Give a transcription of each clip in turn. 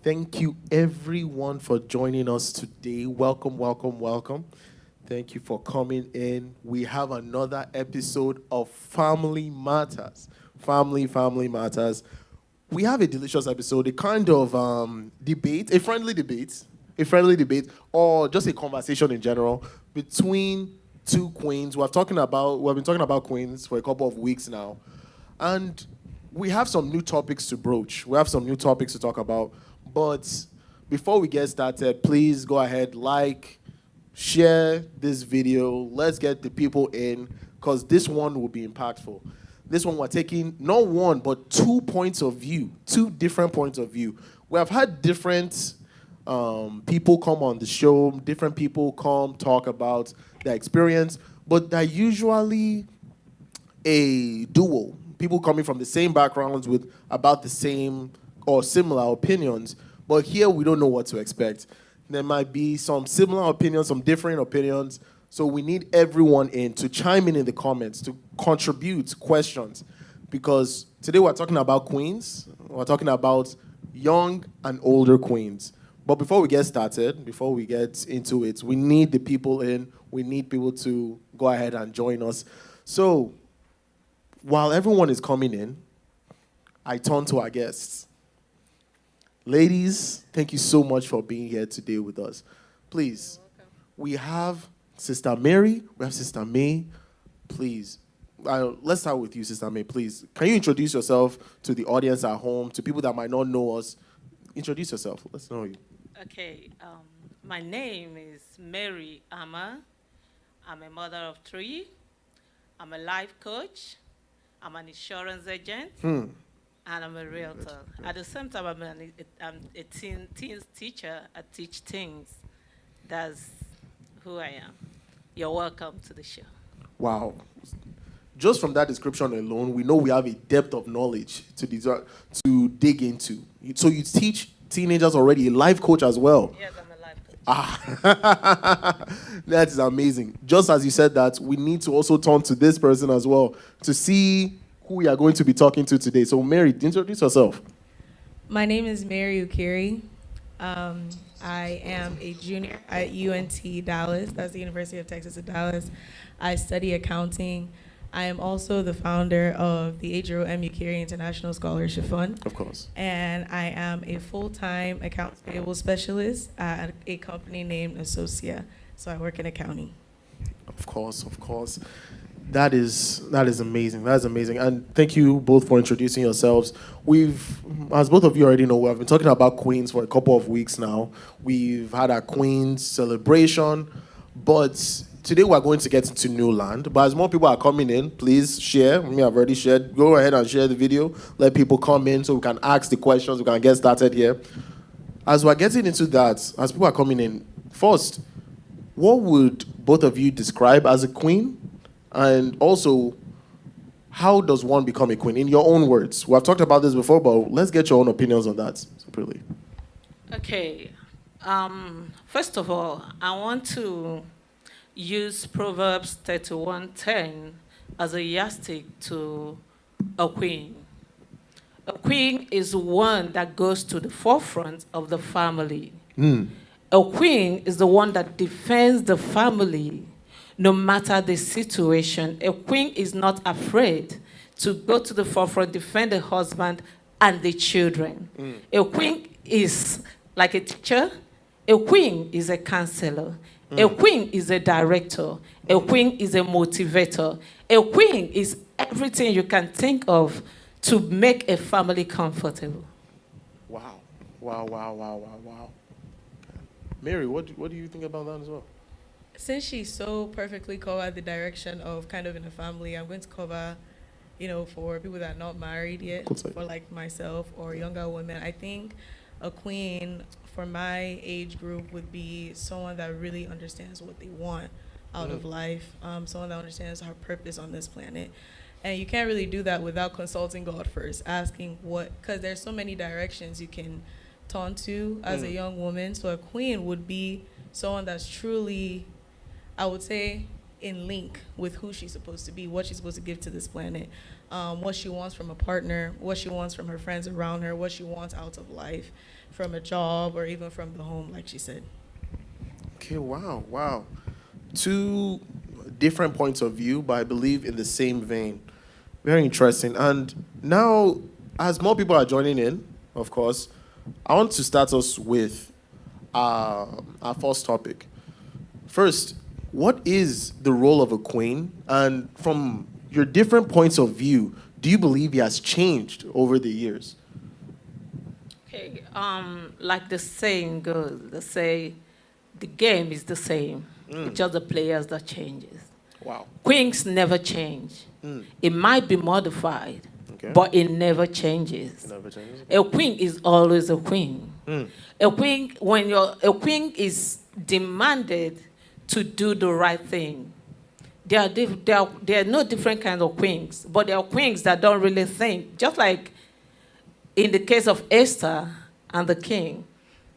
Thank you, everyone, for joining us today. Welcome, welcome, welcome. Thank you for coming in. We have another episode of Family Matters. Family Matters. We have a delicious episode, a kind of debate, a friendly debate, or just a conversation in general between two queens. We've been talking about queens for a couple of weeks now, and we have some new topics to broach. We have some new topics to talk about. But before we get started, please go ahead, share this video. Let's get the people in, because this one will be impactful. This one we're taking not one, but 2 points of view, 2 different points of view. We have had different people come on the show, different people come talk about their experience, but they're usually a duo. People coming from the same backgrounds with about the same or similar opinions. But here we don't know what to expect. There might be some similar opinions, some different opinions. So we need everyone in to chime in the comments, to contribute questions. Because today we're talking about queens. We're talking about young and older queens. But before we get started, before we get into it, we need the people in. We need people to go ahead and join us. So while everyone is coming in, I turn to our guests. Ladies, thank you so much for being here today with us. Please, we have Sister Mary, we have Sister May. Please, let's start with you, Sister May, please. Can you introduce yourself to the audience at home, to people that might not know us? Introduce yourself. Let's know you. Okay, my name is Mary Ama. I'm a mother of 3. I'm a life coach. I'm an insurance agent. And I'm a realtor. At the same time, I'm a teens teacher. I teach teens. That's who I am. You're welcome to the show. Wow. Just from that description alone, we know we have a depth of knowledge to dig into. So you teach teenagers already, a life coach as well. Yes, I'm a life coach. That is amazing. Just as you said that, we need to also turn to this person as well to see who we are going to be talking to today. So Mary, introduce yourself. My name is Mary Ukiri. I am a junior at UNT Dallas. That's the University of Texas at Dallas. I study accounting. I am also the founder of the Adro M. Ukiri International Scholarship Fund. Of course. And I am a full-time accounts payable specialist at a company named Associa. So I work in accounting. Of course. That is amazing. That is amazing. And thank you both for introducing yourselves. As both of you already know, we've been talking about Queens for a couple of weeks now. We've had our Queens celebration, but today we're going to get into new land. But as more people are coming in, please share. I've already shared. Go ahead and share the video. Let people come in so we can ask the questions. We can get started here. As we're getting into that, as people are coming in, first, what would both of you describe as a queen? And also, how does one become a queen? In your own words. We have talked about this before, but let's get your own opinions on that separately. Okay. First of all, I want to use Proverbs 31:10 as a yardstick to a queen. A queen is one that goes to the forefront of the family. A queen is the one that defends the family no matter the situation. A queen is not afraid to go to the forefront, defend the husband and the children. A queen is like a teacher. A queen is a counselor. A queen is a director. A queen is a motivator. A queen is everything you can think of to make a family comfortable. Wow. Mary, what do you think about that as well? Since she so perfectly covered the direction of kind of in a family, I'm going to cover, for people that are not married yet, for like myself or younger women. I think a queen for my age group would be someone that really understands what they want out of life, someone that understands her purpose on this planet. And you can't really do that without consulting God first, asking because there's so many directions you can turn to as a young woman. So a queen would be someone that's truly, I would say, in link with who she's supposed to be, what she's supposed to give to this planet, what she wants from a partner, what she wants from her friends around her, what she wants out of life, from a job or even from the home, like she said. Okay, wow. Two different points of view, but I believe in the same vein. Very interesting. And now, as more people are joining in, of course, I want to start us with our first topic. First, what is the role of a queen? And from your different points of view, do you believe it has changed over the years? Okay, like the saying goes, they say the game is the same. It's just the players that changes. Wow. Queens never change. It might be modified, Okay. but it never changes. It never changes. A queen is always a queen. A queen, a queen is demanded to do the right thing. There are no different kinds of queens, but there are queens that don't really think. Just like in the case of Esther and the king,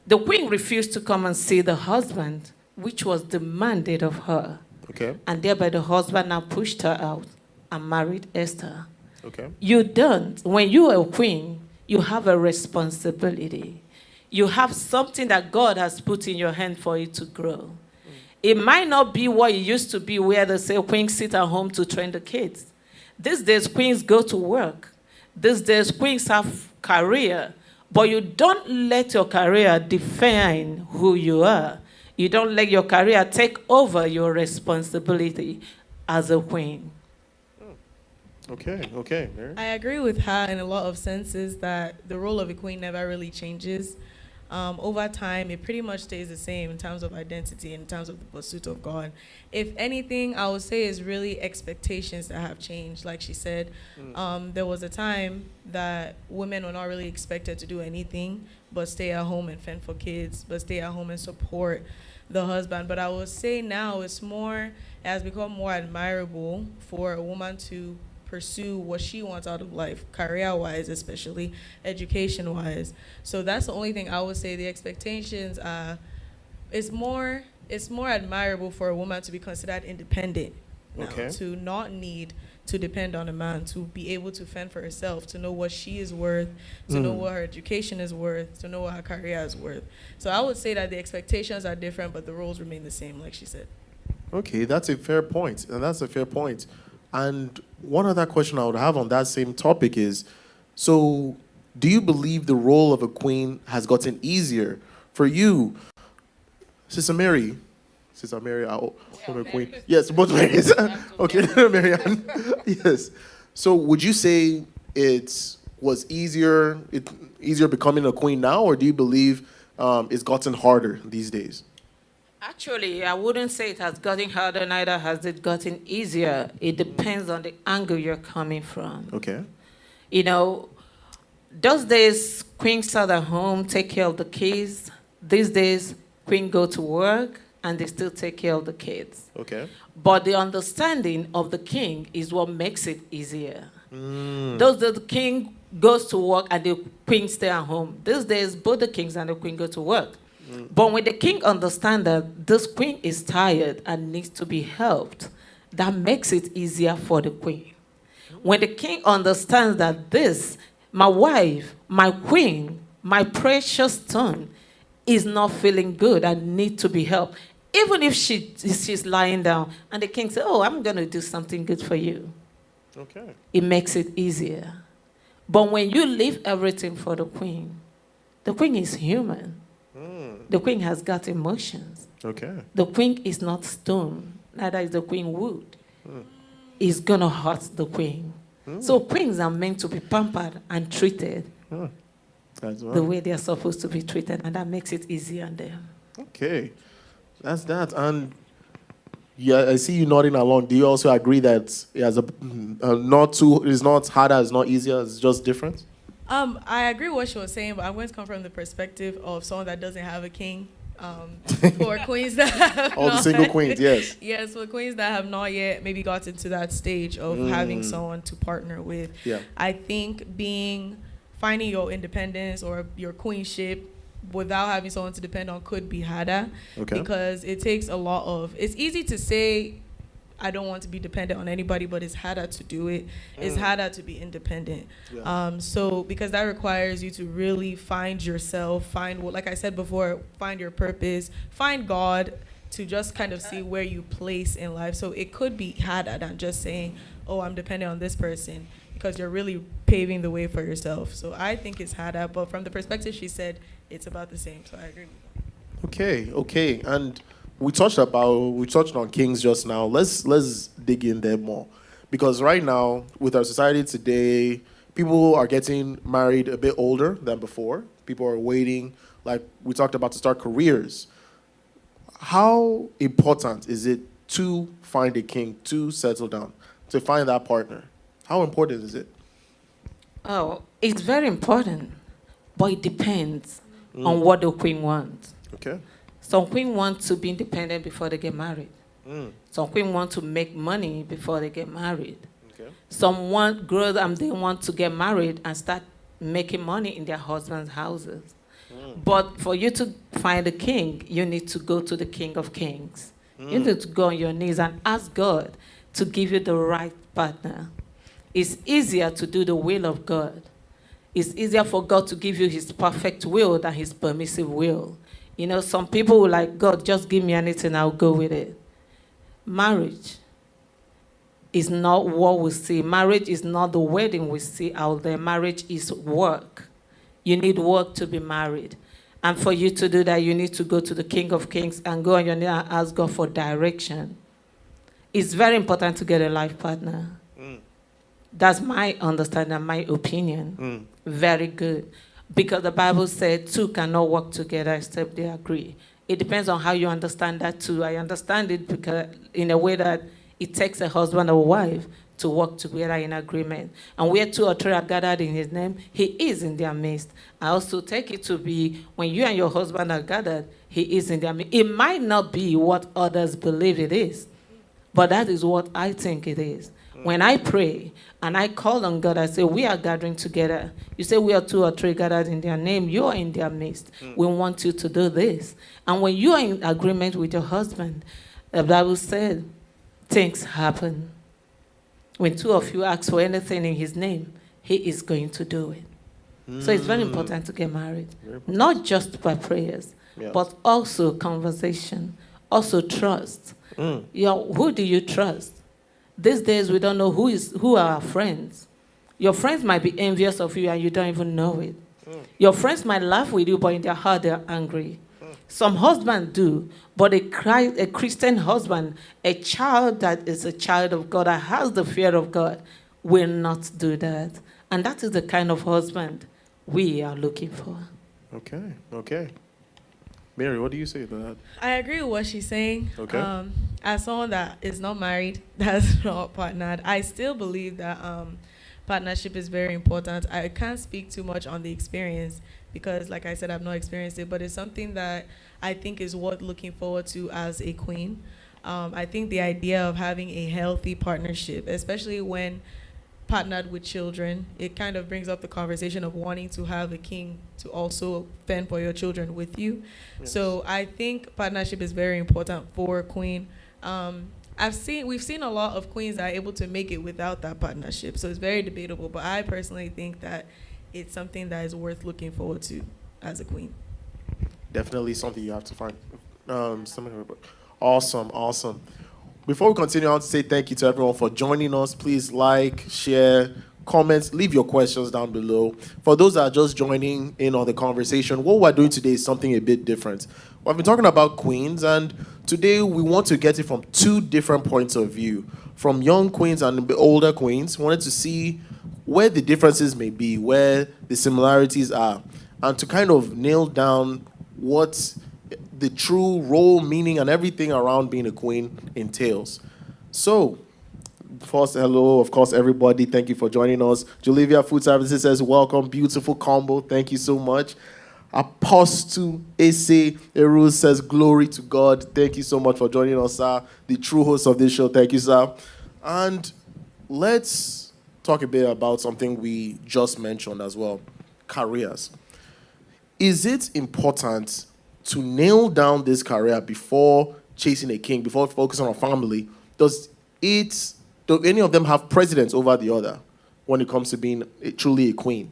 the queen refused to come and see the husband, which was demanded of her. Okay. And thereby the husband now pushed her out and married Esther. Okay. You don't. When you are a queen, you have a responsibility. You have something that God has put in your hand for it to grow. It might not be what it used to be, where they say queens sit at home to train the kids. These days, queens go to work. These days, queens have career. But you don't let your career define who you are. You don't let your career take over your responsibility as a queen. Okay. Mary? I agree with her in a lot of senses that the role of a queen never really changes. Over time, it pretty much stays the same in terms of identity, in terms of the pursuit of God. If anything, I would say is really expectations that have changed. Like she said, there was a time that women were not really expected to do anything but stay at home and fend for kids, but stay at home and support the husband. But I would say now it has become more admirable for a woman to pursue what she wants out of life, career-wise, especially education-wise. So that's the only thing I would say. The expectations are, it's more admirable for a woman to be considered independent now, to not need to depend on a man, to be able to fend for herself, to know what she is worth, to know what her education is worth, to know what her career is worth. So I would say that the expectations are different, but the roles remain the same, like she said. Okay, that's a fair point. And one other question I would have on that same topic is, so do you believe the role of a queen has gotten easier for you? Sister Mary, I'm a queen. Yes, both Marys. Okay, Mary Ann. Yes. So would you say it was easier becoming a queen now, or do you believe it's gotten harder these days? Actually, I wouldn't say it has gotten harder, neither has it gotten easier. It depends on the angle you're coming from. Okay. You know, those days, queens sat at home, take care of the kids. These days, queens go to work, and they still take care of the kids. Okay. But the understanding of the king is what makes it easier. Those days, the king goes to work, and the queen stay at home. These days, both the kings and the queen go to work. But when the king understands that this queen is tired and needs to be helped, that makes it easier for the queen. When the king understands that this, my wife, my queen, my precious stone, is not feeling good and need to be helped, even if she's lying down, and the king says, oh, I'm going to do something good for you. Okay. It makes it easier. But when you leave everything for the queen is human. The queen has got emotions. Okay. The queen is not stone, neither is the queen wood. It's going to hurt the queen. So queens are meant to be pampered and treated the way they're supposed to be treated, and that makes it easier on them. Okay. That's that. And yeah, I see you nodding along. Do you also agree that it has it's not harder, it's not easier, it's just different? I agree with what she was saying, but I'm going to come from the perspective of someone that doesn't have a king. For queens that have all the single queens, yes. Yes, for queens that have not yet maybe gotten to that stage of having someone to partner with. Yeah. I think finding your independence or your queenship without having someone to depend on could be harder. Okay. Because it takes a lot of, it's easy to say, I don't want to be dependent on anybody, but it's harder to do it. It's harder to be independent. Yeah. So because that requires you to really find yourself, find what, like I said before, find your purpose, find God, to just kind of see where you place in life. So it could be harder than just saying, oh, I'm dependent on this person, because you're really paving the way for yourself. So I think it's harder, but from the perspective she said, it's about the same. So I agree with that. Okay. And we touched on kings just now. Let's dig in there more. Because right now, with our society today, people are getting married a bit older than before. People are waiting, like we talked about, to start careers. How important is it to find a king, to settle down, to find that partner? How important is it? Oh, it's very important, but it depends on what the queen wants. Okay. Some queen want to be independent before they get married. Some queen want to make money before they get married. Okay. Some want girls they want to get married and start making money in their husband's houses. But for you to find a king, you need to go to the King of Kings. You need to go on your knees and ask God to give you the right partner. It's easier to do the will of God. It's easier for God to give you his perfect will than his permissive will. You know, some people will like, God, just give me anything, I'll go with it. Marriage is not what we see. Marriage is not the wedding we see out there. Marriage is work. You need work to be married. And for you to do that, you need to go to the King of Kings and go on your knees and ask God for direction. It's very important to get a life partner. That's my understanding and my opinion. Very good. Because the Bible said two cannot work together except they agree. It depends on how you understand that too. I understand it because in a way that it takes a husband or wife to work together in agreement. And where two or three are gathered in his name, he is in their midst. I also take it to be when you and your husband are gathered, he is in their midst. It might not be what others believe it is, but that is what I think it is. When I pray and I call on God, I say, we are gathering together. You say we are two or three gathered in their name. You are in their midst. We want you to do this. And when you are in agreement with your husband, the Bible said, things happen. When two of you ask for anything in his name, he is going to do it. So it's very important to get married. Not just by prayers, but also conversation, also trust. Who do you trust? These days, we don't know who are our friends. Your friends might be envious of you and you don't even know it. Your friends might laugh with you, but in their heart, they're angry. Some husbands do, but a Christian husband, a child that is a child of God, that has the fear of God, will not do that. And that is the kind of husband we are looking for. Okay. Mary, what do you say to that? I agree with what she's saying. Okay. As someone that is not married, that's not partnered, I still believe that partnership is very important. I can't speak too much on the experience because, like I said, I've not experienced it, but it's something that I think is worth looking forward to as a queen. I think the idea of having a healthy partnership, especially when partnered with children, it kind of brings up the conversation of wanting to have a king to also fend for your children with you. Yes. So I think partnership is very important for a queen. We've seen a lot of queens that are able to make it without that partnership. So it's very debatable, but I personally think that it's something that is worth looking forward to as a queen. Definitely something you have to find. Awesome. Before we continue, I want to say thank you to everyone for joining us. Please like, share, comment, leave your questions down below. For those that are just joining in on the conversation, what we're doing today is something a bit different. We've been talking about queens, and today we want to get it from two different points of view. From young queens and older queens, we wanted to see where the differences may be, where the similarities are, and to kind of nail down what the true role, meaning, and everything around being a queen entails. So, first, hello, of course, everybody. Thank you for joining us. Jolivia Food Services says, welcome. Beautiful combo. Thank you so much. Apostle Ese Erus says, glory to God. Thank you so much for joining us, sir. The true host of this show. Thank you, sir. And let's talk a bit about something we just mentioned as well. Careers. Is it important to nail down this career before chasing a king, before focusing on family? do any of them have precedence over the other when it comes to being truly a queen?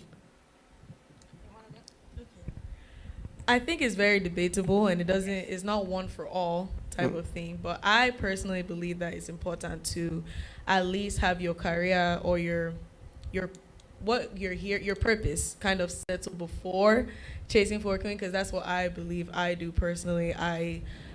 I think it's very debatable, and it's not one for all type of thing. But I personally believe that it's important to at least have your career or your what you're here, your purpose kind of settled before chasing for a queen, because that's what I believe I do personally.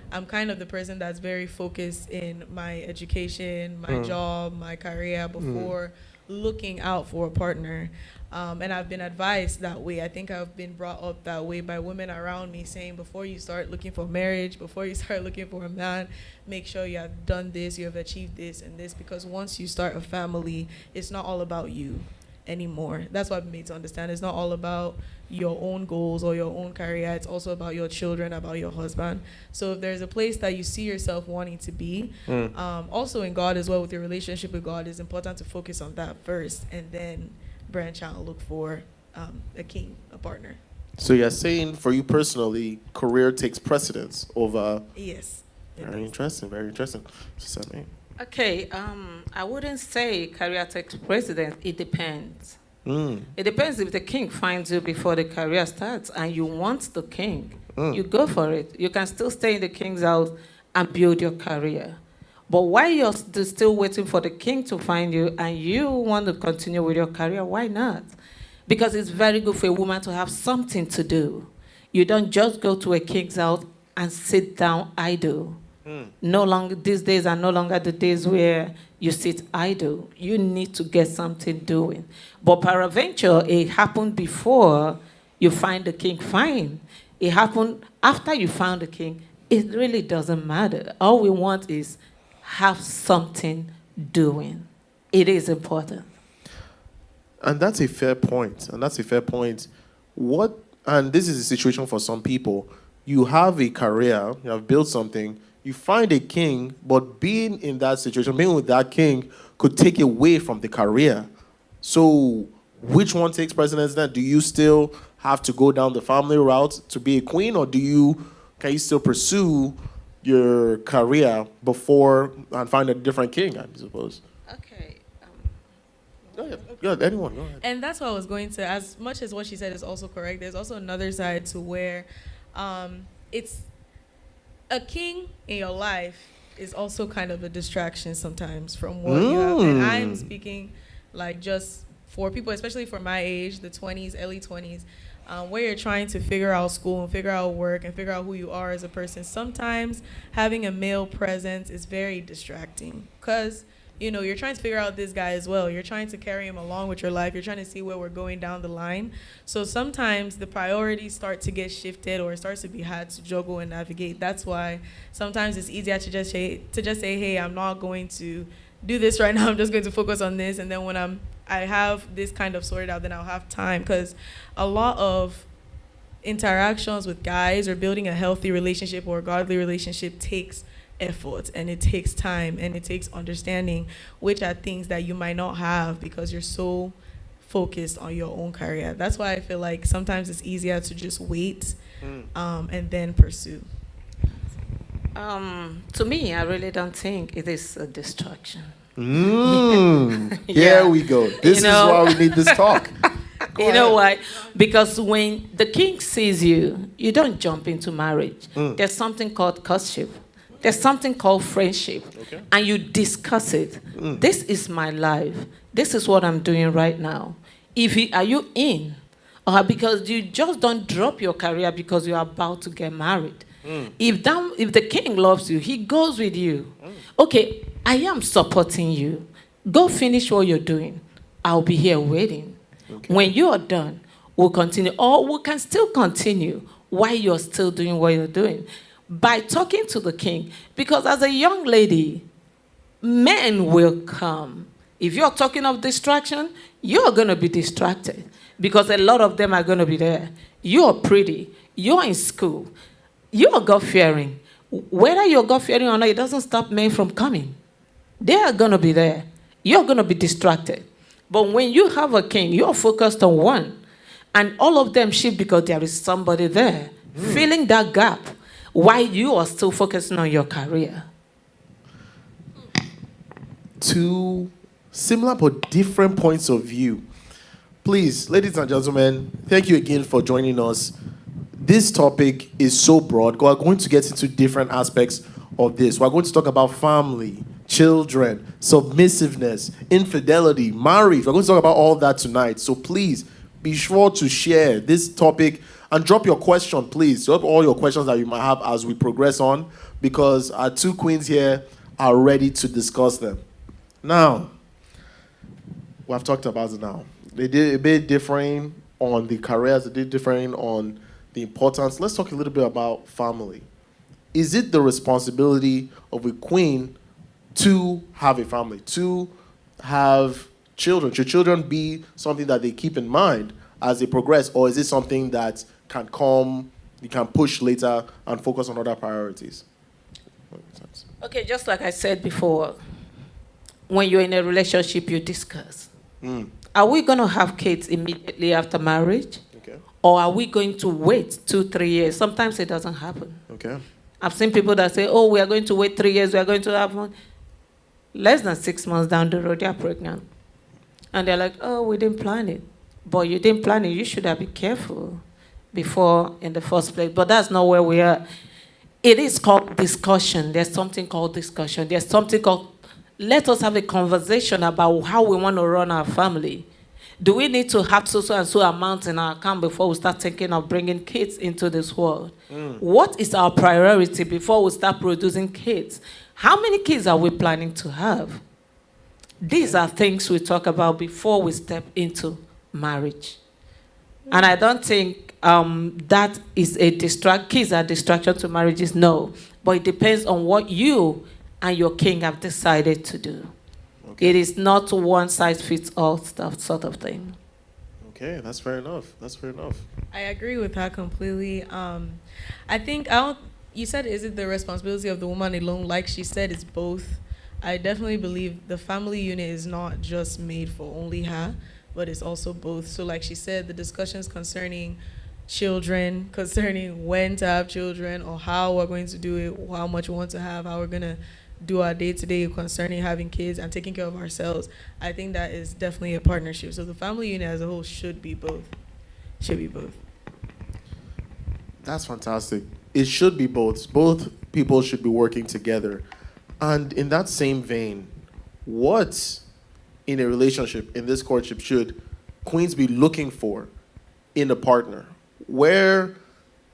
I'm kind of the person that's very focused in my education, my job, my career before looking out for a partner. And I've been advised that way. I think I've been brought up that way by women around me, saying before you start looking for marriage, before you start looking for a man, make sure you have done this, you have achieved this and this, because once you start a family, it's not all about you anymore. That's what I've been made to understand. It's not all about your own goals or your own career. It's also about your children, about your husband. So if there's a place that you see yourself wanting to be, also in God as well, with your relationship with God, it's important to focus on that first and then branch out and look for a king, a partner. So you're saying for you personally, career takes precedence over... Yes. Very interesting, very interesting. Susanne? Okay, I wouldn't say career takes precedence. It depends. It depends. If the king finds you before the career starts and you want the king, you go for it. You can still stay in the king's house and build your career. But while you're still waiting for the king to find you and you want to continue with your career, why not? Because it's very good for a woman to have something to do. You don't just go to a king's house and sit down idle. No longer, these days are no longer the days where you sit idle. You need to get something doing. But peradventure, it happened before you find the king. Fine. It happened after you found the king. It really doesn't matter. All we want is have something doing. It is important. And that's a fair point. And this is a situation for some people. You have a career, you have built something, you find a king, but being in that situation, being with that king could take away from the career. So which one takes precedence then? Do you still have to go down the family route to be a queen, or can you still pursue your career before and find a different king, I suppose? Okay. Go ahead. Anyone, go ahead. And that's what I was going to, as much as what she said is also correct, there's also another side to where it's a king in your life is also kind of a distraction sometimes from what you have. And I'm speaking like just for people, especially for my age, the 20s, early 20s, where you're trying to figure out school and figure out work and figure out who you are as a person. Sometimes having a male presence is very distracting because, you're trying to figure out this guy as well. You're trying to carry him along with your life. You're trying to see where we're going down the line. So sometimes the priorities start to get shifted, or it starts to be hard to juggle and navigate. That's why sometimes it's easier to just say, hey, I'm not going to do this right now. I'm just going to focus on this. And then when I have this kind of sorted out, then I'll have time. Because a lot of interactions with guys or building a healthy relationship or a godly relationship takes effort, and it takes time, and it takes understanding, which are things that you might not have because you're so focused on your own career. That's why I feel like sometimes it's easier to just wait and then pursue. To me, I really don't think it is a distraction. Here we go. This is why we need this talk. You know why? Because when the king sees you, you don't jump into marriage. There's something called courtship. There's something called friendship. Okay. And you discuss it. This is my life. This is what I'm doing right now. Are you in? Or because you just don't drop your career because you're about to get married. If the king loves you, he goes with you. Okay, I am supporting you. Go finish what you're doing. I'll be here waiting. Okay. When you are done, we'll continue. Or we can still continue while you're still doing what you're doing. By talking to the king. Because as a young lady, men will come. If you're talking of distraction, you're going to be distracted. Because a lot of them are going to be there. You're pretty. You're in school. You're God-fearing. Whether you're God-fearing or not, it doesn't stop men from coming. They are going to be there. You're going to be distracted. But when you have a king, you're focused on one. And all of them shift because there is somebody there. Filling that gap. While you are still focusing on your career. two similar but different points of view. Please, ladies and gentlemen, thank you again for joining us. This topic is so broad. We're going to get into different aspects of this. We're going to talk about family, children, submissiveness, infidelity, marriage. We're going to talk about all that tonight. So please be sure to share this topic and drop your question, please. Drop all your questions that you might have as we progress on, because our two queens here are ready to discuss them. Now, we have talked about it now. They did a bit differing on the careers, they did differing on the importance. Let's talk a little bit about family. Is it the responsibility of a queen to have a family, to have children? Should children be something that they keep in mind as they progress, or is it something that can come, you can push later and focus on other priorities? Okay, just like I said before, when you're in a relationship, you discuss. Are we going to have kids immediately after marriage? Okay. Or are we going to wait 2-3 years? Sometimes it doesn't happen. Okay. I've seen people that say, oh, we are going to wait 3 years, we are going to have one. Less than 6 months down the road, they are pregnant. And they're like, oh, we didn't plan it. But you didn't plan it, you should have been careful before in the first place. But that's not where we are. It is called discussion. There's something called discussion. There's something called, let us have a conversation about how we want to run our family. Do we need to have so and so amount in our account before we start thinking of bringing kids into this world? What is our priority before we start producing kids? How many kids are we planning to have? These are things we talk about before we step into marriage. And I don't think that is a kids are distraction to marriages, no. But it depends on what you and your king have decided to do. Okay. It is not one size fits all stuff sort of thing. Okay, that's fair enough. That's fair enough. I agree with that completely. I think you said, is it the responsibility of the woman alone? Like she said, it's both. I definitely believe the family unit is not just made for only her, but it's also both. So like she said, the discussions concerning children, concerning when to have children or how we're going to do it, how much we want to have, how we're going to do our day-to-day concerning having kids and taking care of ourselves, I think that is definitely a partnership. So the family unit as a whole should be both. Should be both. That's fantastic. It should be both. Both people should be working together. And in that same vein, what in a relationship, in this courtship, should queens be looking for in a partner? Where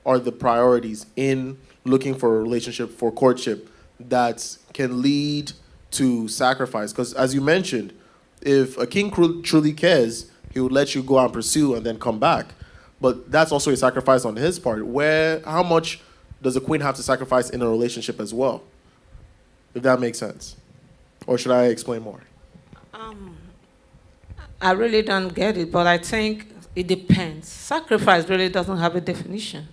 are the priorities in looking for a relationship, for courtship, that can lead to sacrifice? Because as you mentioned, if a king truly cares, he would let you go and pursue and then come back. But that's also a sacrifice on his part. How much does a queen have to sacrifice in a relationship as well? If that makes sense. Or should I explain more? I really don't get it, but I think it depends. Sacrifice really doesn't have a definition.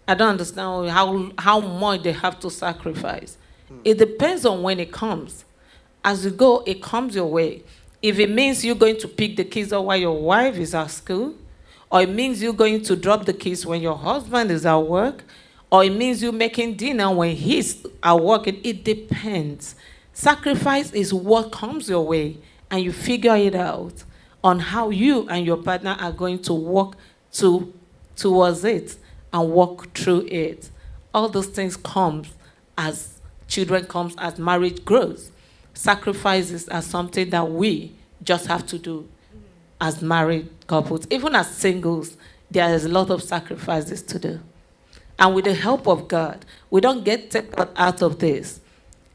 I don't understand how much they have to sacrifice. It depends on when it comes. As you go, it comes your way. If it means you're going to pick the kids up while your wife is at school, or it means you're going to drop the kids when your husband is at work, or it means you're making dinner when he's at work, it depends. Sacrifice is what comes your way, and you figure it out on how you and your partner are going to work towards it and walk through it. All those things come as children comes, as marriage grows. Sacrifices are something that we just have to do as married couples. Even as singles, there is a lot of sacrifices to do. And with the help of God, we don't get taken out of this.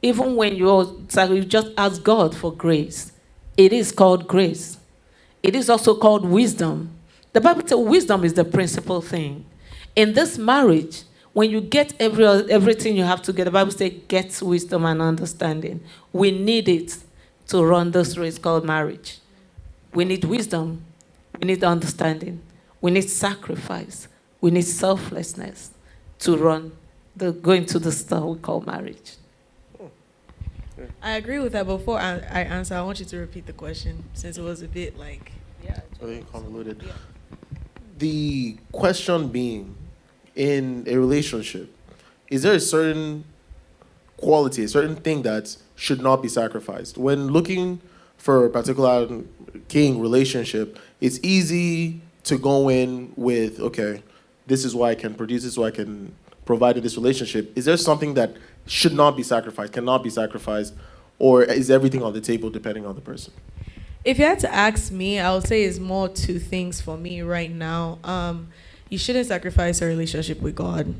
Even when you just ask God for grace, it is called grace. It is also called wisdom. The Bible says wisdom is the principal thing. In this marriage, when you get everything you have to get, the Bible says get wisdom and understanding. We need it to run this race called marriage. We need wisdom. We need understanding. We need sacrifice. We need selflessness to go into the stuff we call marriage. I agree with that. Before I answer, I want you to repeat the question since it was a bit like... Yeah, convoluted. Yeah. The question being, in a relationship, is there a certain quality, a certain thing that should not be sacrificed. When looking for a particular king relationship, it's easy to go in with, okay, this is why I can produce, this is why I can provide in this relationship. Is there something that should not be sacrificed, cannot be sacrificed, or is everything on the table depending on the person? If you had to ask me, I would say it's more two things for me right now. You shouldn't sacrifice a relationship with God.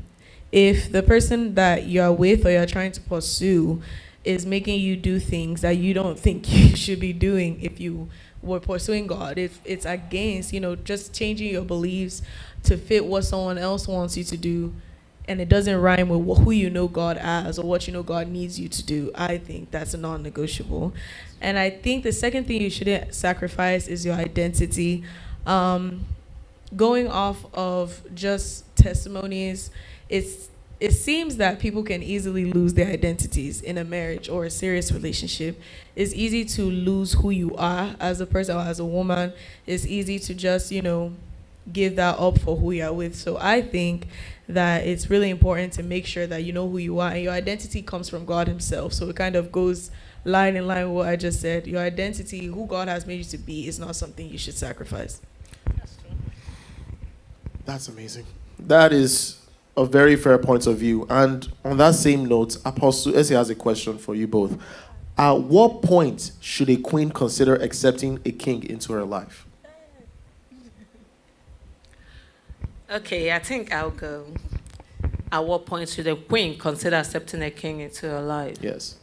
If the person that you're with or you're trying to pursue is making you do things that you don't think you should be doing if you were pursuing God, if it's against, just changing your beliefs to fit what someone else wants you to do, and it doesn't rhyme with who you know God as or what you know God needs you to do, I think that's a non-negotiable. And I think the second thing you shouldn't sacrifice is your identity. Going off of just testimonies, it seems that people can easily lose their identities in a marriage or a serious relationship. It's easy to lose who you are as a person or as a woman. It's easy to just, give that up for who you're with. So I think that it's really important to make sure that you know who you are, and your identity comes from God himself. So it kind of goes line in line with what I just said. Your identity, who God has made you to be, is not something you should sacrifice. That's true. That's amazing. That is a very fair point of view. And on that same note, Apostle Essie has a question for you both. At what point should a queen consider accepting a king into her life? Okay, I think I'll go. At what point should a queen consider accepting a king into her life? Yes.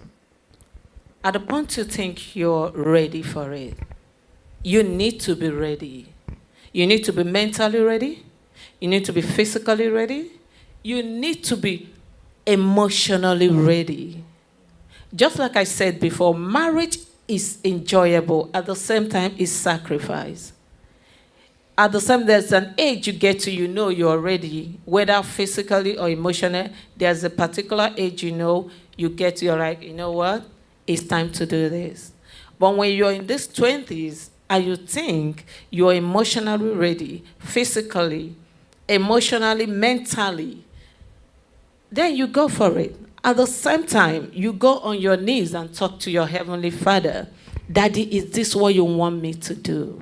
At the point you think you're ready for it, you need to be ready. You need to be mentally ready. You need to be physically ready. You need to be emotionally ready. Just like I said before, marriage is enjoyable. At the same time, it's sacrifice. At the same time, there's an age you get to, you're ready, whether physically or emotionally. There's a particular age, you get to, you're like, you know what? It's time to do this. But when you're in these 20s and you think you're emotionally ready, physically, emotionally, mentally, then you go for it. At the same time, you go on your knees and talk to your Heavenly Father. Daddy, is this what you want me to do?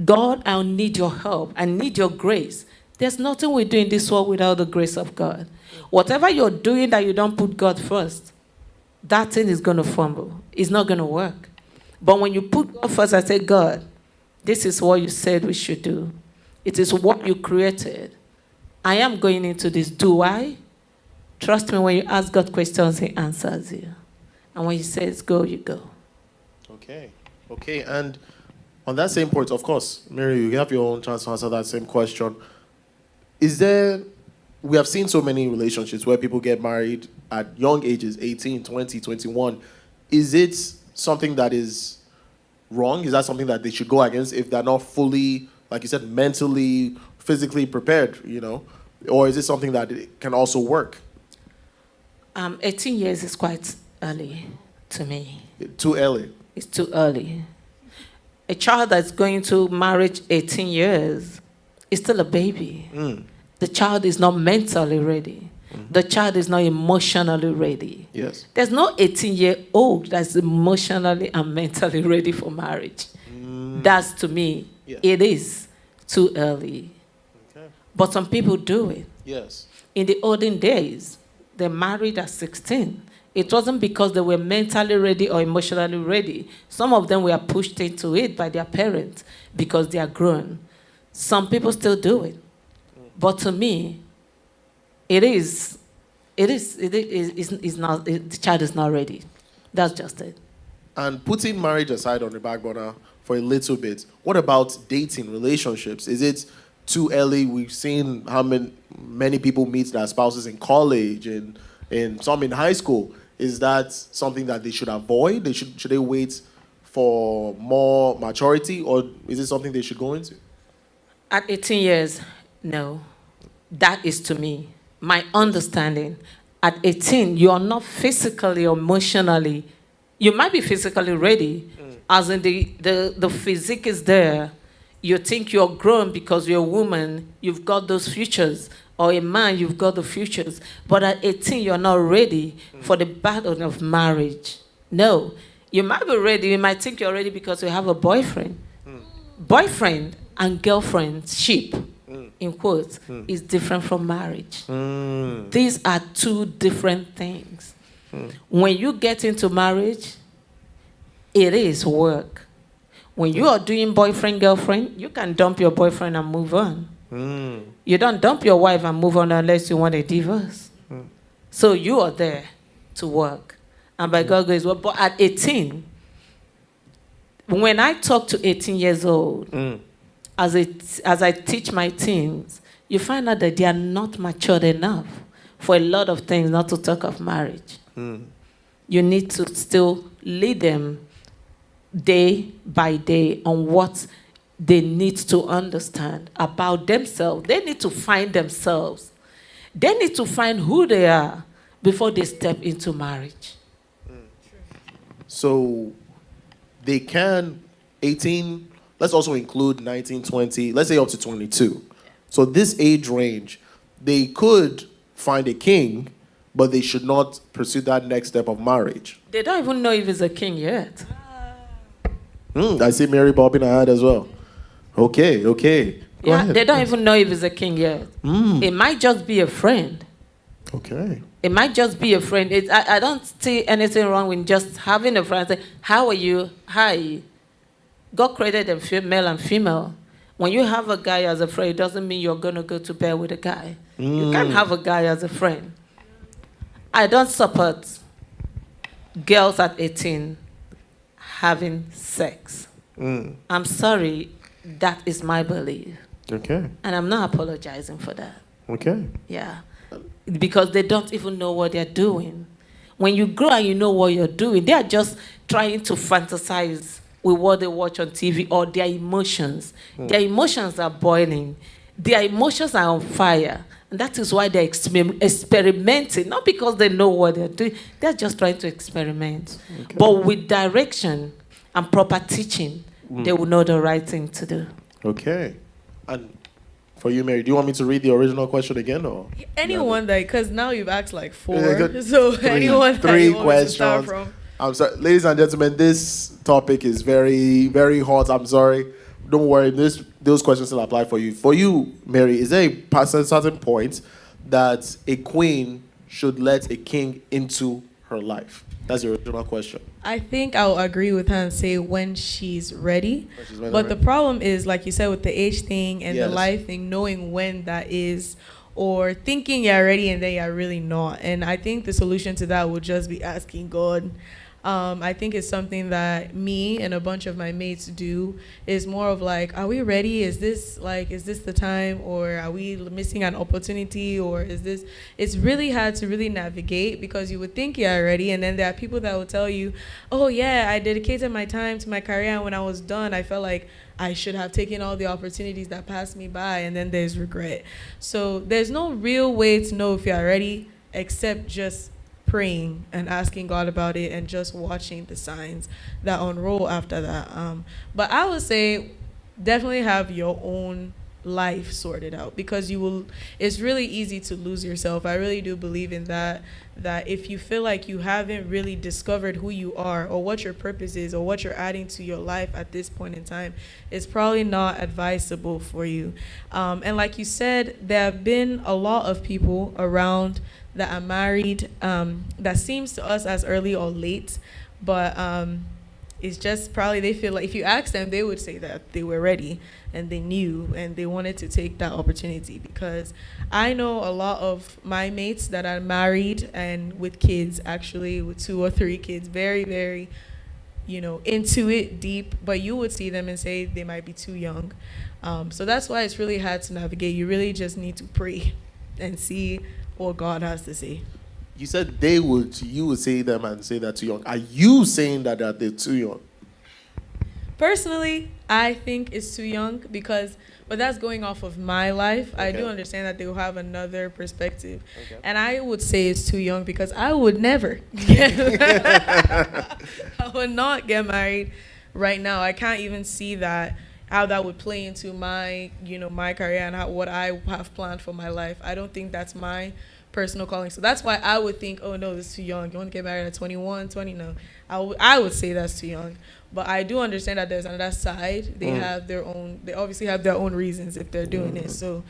God, I need your help. I need your grace. There's nothing we do in this world without the grace of God. Whatever you're doing that you don't put God first, that thing is going to fumble. It's not going to work. But when you put God first, I say, God, this is what you said we should do. It is what you created. I am going into this. Do I? Trust me, when you ask God questions, he answers you. And when he says go, you go. Okay. And on that same point, of course, Mary, you have your own chance to answer that same question. We have seen so many relationships where people get married at young ages, 18, 20, 21. Is it something that is wrong? Is that something that they should go against if they're not fully, like you said, mentally, physically prepared, Or is it something that it can also work? 18 years is quite early to me. Too early? It's too early. A child that's going to marriage 18 years is still a baby. The child is not mentally ready. Mm-hmm. The child is not emotionally ready. Yes. There's no 18-year-old that's emotionally and mentally ready for marriage. That's, to me, It is too early. Okay. But some people do it. Yes. In the olden days, they married at 16. It wasn't because they were mentally ready or emotionally ready. Some of them were pushed into it by their parents because they are grown. Some people still do it. But to me, the child is not ready. That's just it. And putting marriage aside on the back burner for a little bit, what about dating, relationships? Is it too early? We've seen how many people meet their spouses in college and some in high school. Is that something that they should avoid? Should they wait for more maturity, or is it something they should go into? At 18 years, no. That is, to me, my understanding. At 18, you are not physically or emotionally. You might be physically ready, as in the physique is there. You think you're grown because you're a woman, you've got those futures. Or a man, you've got the futures. But at 18, you're not ready for the burden of marriage. No. You might be ready. You might think you're ready because you have a boyfriend. Boyfriend and girlfriendship, in quotes, is different from marriage. These are two different things. When you get into marriage, it is work. When you are doing boyfriend, girlfriend, you can dump your boyfriend and move on. You don't dump your wife and move on unless you want a divorce. So you are there to work. And by God's grace, well, but at 18, when I talk to 18 years old, as I teach my teens, you find out that they are not matured enough for a lot of things, not to talk of marriage. You need to still lead them day by day on what they need to understand about themselves. They need to find themselves. They need to find who they are before they step into marriage. So they can, 18, let's also include 19, 20, let's say up to 22. So this age range, they could find a king, but they should not pursue that next step of marriage. They don't even know if he's a king yet. I see Mary bobbing her head as well. Okay. Go ahead. They don't even know if he's a king yet. It might just be a friend. Okay. It might just be a friend. I don't see anything wrong with just having a friend and say, how are you? Hi. God created them male and female. When you have a guy as a friend, it doesn't mean you're going to go to bed with a guy. You can't have a guy as a friend. I don't support girls at 18 having sex. I'm sorry, that is my belief. Okay. And I'm not apologizing for that. Okay. Yeah. Because they don't even know what they're doing. When you grow and you know what you're doing, they are just trying to fantasize with what they watch on TV or their emotions. Their emotions are boiling. Their emotions are on fire. And that is why they're experimenting. Not because they know what they're doing. They're just trying to experiment. Okay. But with direction and proper teaching, they will know the right thing to do. Okay. And for you, Mary, do you want me to read the original question again, or anyone that? Because now you've asked like 4, so anyone three that questions. To start from. I'm sorry, ladies and gentlemen. This topic is very, very hot. I'm sorry. Don't worry. Those questions still apply for you. For you, Mary, is there a certain point that a queen should let a king into her life? That's the original question. I think I'll agree with her and say when she's ready. But the problem is, like you said, with the age thing and the life thing, knowing when that is, or thinking you're ready and then you're really not. And I think the solution to that would just be asking God. I think it's something that me and a bunch of my mates do, is more of like, are we ready? Is this the time? Or are we missing an opportunity? Or is this, it's really hard to really navigate, because you would think you're ready. And then there are people that will tell you, oh yeah, I dedicated my time to my career. And when I was done, I felt like I should have taken all the opportunities that passed me by. And then there's regret. So there's no real way to know if you're ready except just praying and asking God about it and just watching the signs that unroll after that. But I would say definitely have your own life sorted out, because it's really easy to lose yourself. I really do believe in that if you feel like you haven't really discovered who you are or what your purpose is or what you're adding to your life at this point in time, it's probably not advisable for you. And like you said, there have been a lot of people around that are married, that seems to us as early or late, but it's just probably they feel like if you ask them, they would say that they were ready and they knew and they wanted to take that opportunity. Because I know a lot of my mates that are married and with kids, actually with 2 or 3 kids, very, very, into it deep, but you would see them and say they might be too young. So that's why it's really hard to navigate. You really just need to pray and see what God has to say. You said you would say them and say that too young. Are you saying that they're too young? Personally, I think it's too young, but that's going off of my life. Okay. I do understand that they will have another perspective. Okay. And I would say it's too young because I would never I would not get married right now. I can't even see that how that would play into my, my career and what I have planned for my life. I don't think that's my personal calling. So that's why I would think, oh no, this is too young. You want to get married at 21, 20? No, I would say that's too young. But I do understand that there's another side. They obviously have their own reasons if they're doing it. So